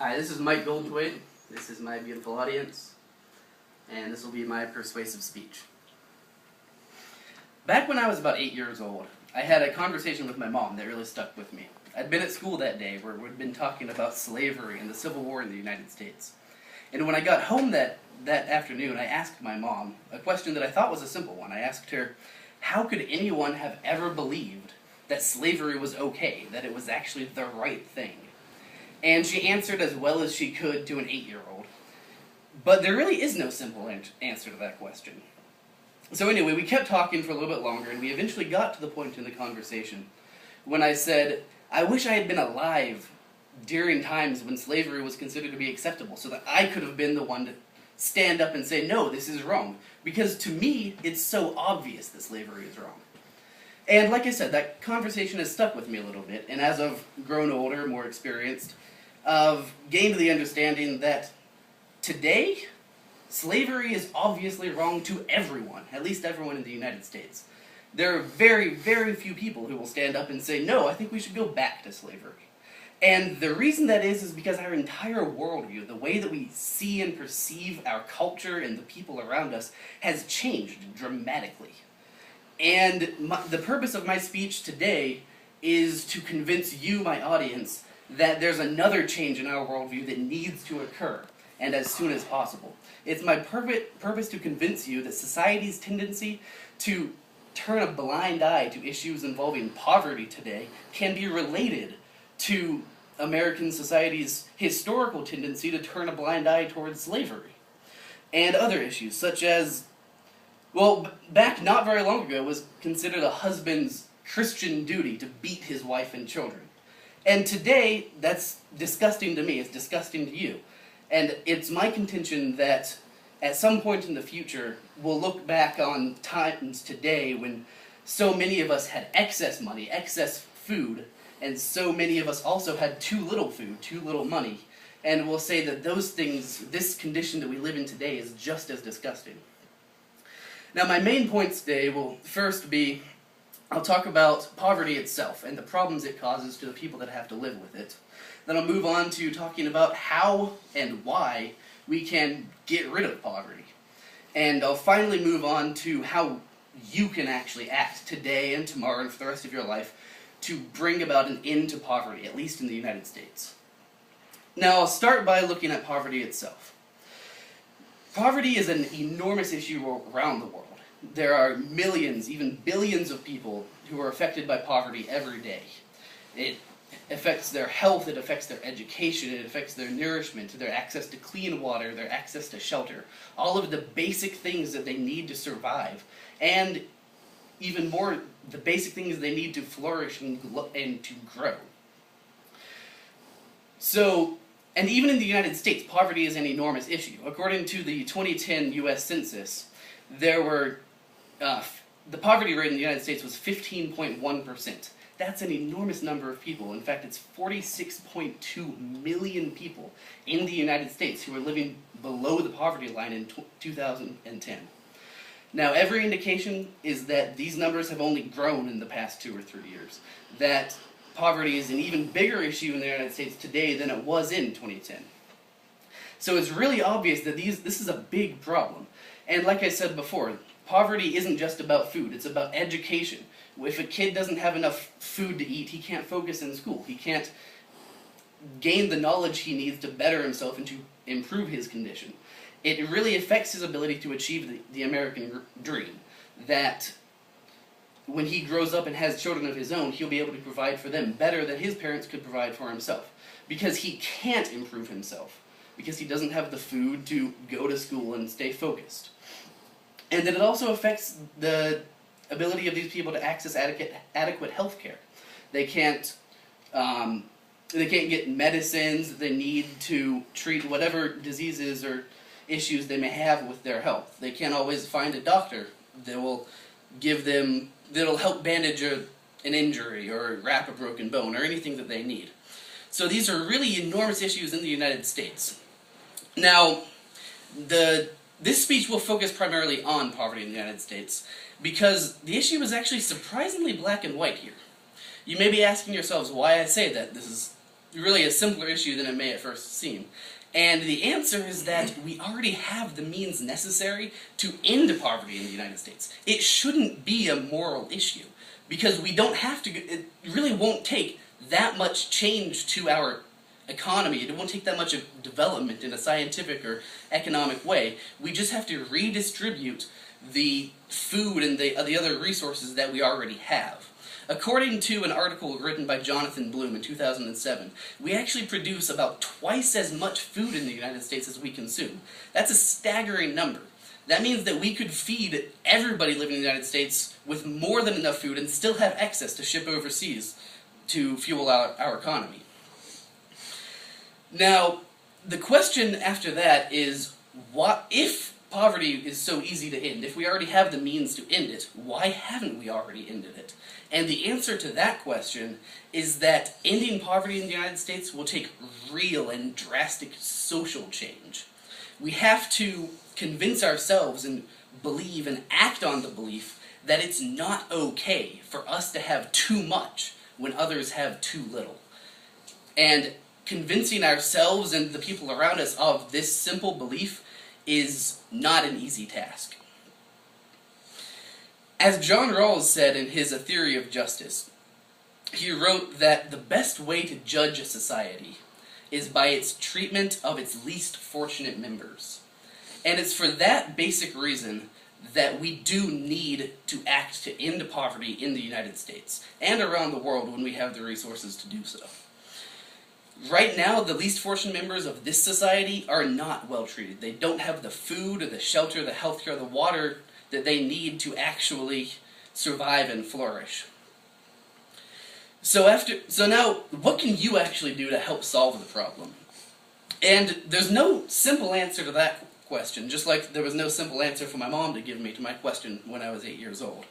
Hi, this is Mike Goldthwait. This is my beautiful audience, and this will be my persuasive speech. Back when I was about 8 years old, I had a conversation with my mom that really stuck with me. I'd been at school that day where we'd been talking about slavery and the Civil War in the United States. And when I got home that afternoon, I asked my mom a question that I thought was a simple one. I asked her, how could anyone have ever believed that slavery was okay, that it was actually the right thing? And she answered as well as she could to an 8-year-old. But there really is no simple answer to that question. So anyway, we kept talking for a little bit longer, and we eventually got to the point in the conversation when I said, I wish I had been alive during times when slavery was considered to be acceptable, so that I could have been the one to stand up and say, no, this is wrong. Because to me, it's so obvious that slavery is wrong. And like I said, that conversation has stuck with me a little bit, and as I've grown older, more experienced, I've gained the understanding that today, slavery is obviously wrong to everyone, at least everyone in the United States. There are very, very few people who will stand up and say, no, I think we should go back to slavery. And the reason that is because our entire worldview, the way that we see and perceive our culture and the people around us, has changed dramatically. And the purpose of my speech today is to convince you, my audience, that there's another change in our worldview that needs to occur, and as soon as possible. It's my purpose to convince you that society's tendency to turn a blind eye to issues involving poverty today can be related to American society's historical tendency to turn a blind eye towards slavery. And other issues, such as, well, back not very long ago, it was considered a husband's Christian duty to beat his wife and children. And today, that's disgusting to me, it's disgusting to you. And it's my contention that at some point in the future, we'll look back on times today when so many of us had excess money, excess food, and so many of us also had too little food, too little money. And we'll say that those things, this condition that we live in today is just as disgusting. Now my main points today will first be, I'll talk about poverty itself and the problems it causes to the people that have to live with it. Then I'll move on to talking about how and why we can get rid of poverty. And I'll finally move on to how you can actually act today and tomorrow and for the rest of your life to bring about an end to poverty, at least in the United States. Now I'll start by looking at poverty itself. Poverty is an enormous issue around the world. There are millions, even billions of people who are affected by poverty every day. It affects their health, it affects their education, it affects their nourishment, their access to clean water, their access to shelter, all of the basic things that they need to survive, and even more, the basic things they need to flourish and to grow. So, and even in the United States, poverty is an enormous issue. According to the 2010 U.S. Census, there were the poverty rate in the United States was 15.1%. That's an enormous number of people. In fact, it's 46.2 million people in the United States who are living below the poverty line in 2010. Now, every indication is that these numbers have only grown in the past 2 or 3 years. That poverty is an even bigger issue in the United States today than it was in 2010. So it's really obvious that this is a big problem. And like I said before, poverty isn't just about food, it's about education. If a kid doesn't have enough food to eat, he can't focus in school. He can't gain the knowledge he needs to better himself and to improve his condition. It really affects his ability to achieve the American dream, that when he grows up and has children of his own, he'll be able to provide for them better than his parents could provide for himself. Because he can't improve himself, because he doesn't have the food to go to school and stay focused. And then it also affects the ability of these people to access adequate health care. They can't get medicines that they need to treat whatever diseases or issues they may have with their health. They can't always find a doctor that will that'll help bandage an injury or wrap a broken bone or anything that they need. So these are really enormous issues in the United States. Now, this speech will focus primarily on poverty in the United States because the issue is actually surprisingly black and white here. You may be asking yourselves why I say that this is really a simpler issue than it may at first seem. And the answer is that we already have the means necessary to end poverty in the United States. It shouldn't be a moral issue, because we don't have to, it really won't take that much change to our economy. It won't take that much of development in a scientific or economic way. We just have to redistribute the food and the other resources that we already have. According to an article written by Jonathan Bloom in 2007, we actually produce about twice as much food in the United States as we consume. That's a staggering number. That means that we could feed everybody living in the United States with more than enough food and still have excess to ship overseas to fuel our economy. Now, the question after that is, what if poverty is so easy to end? If we already have the means to end it, why haven't we already ended it? And the answer to that question is that ending poverty in the United States will take real and drastic social change. We have to convince ourselves and believe and act on the belief that it's not okay for us to have too much when others have too little. And convincing ourselves and the people around us of this simple belief is not an easy task. As John Rawls said in his A Theory of Justice, he wrote that the best way to judge a society is by its treatment of its least fortunate members. And it's for that basic reason that we do need to act to end poverty in the United States and around the world when we have the resources to do so. Right now, the least fortunate members of this society are not well treated. They don't have the food, or the shelter, the healthcare, the water that they need to actually survive and flourish. So now, what can you actually do to help solve the problem? And there's no simple answer to that question, just like there was no simple answer for my mom to give me to my question when I was 8 years old.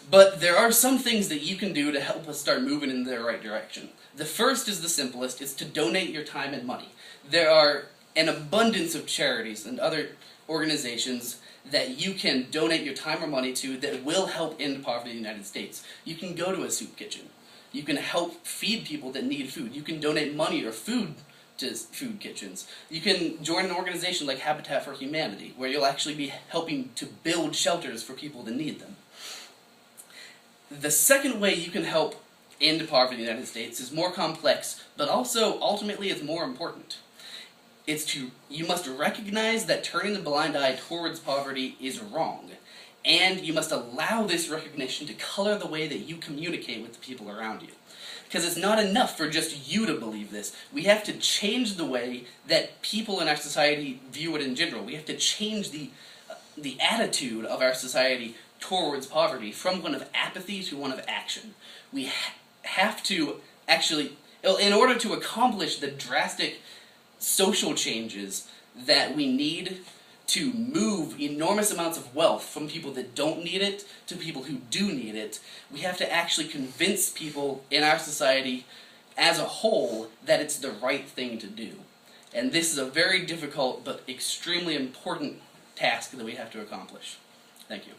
But there are some things that you can do to help us start moving in the right direction. The first is the simplest, is to donate your time and money. There are an abundance of charities and other organizations that you can donate your time or money to that will help end poverty in the United States. You can go to a soup kitchen. You can help feed people that need food. You can donate money or food to food kitchens. You can join an organization like Habitat for Humanity, where you'll actually be helping to build shelters for people that need them. The second way you can help end poverty in the United States is more complex, but also ultimately it's more important. You must recognize that turning the blind eye towards poverty is wrong, and you must allow this recognition to color the way that you communicate with the people around you. Because it's not enough for just you to believe this. We have to change the way that people in our society view it in general. We have to change the attitude of our society towards poverty from one of apathy to one of action. We have to actually, in order to accomplish the drastic social changes that we need to move enormous amounts of wealth from people that don't need it to people who do need it, we have to actually convince people in our society as a whole that it's the right thing to do. And this is a very difficult but extremely important task that we have to accomplish. Thank you.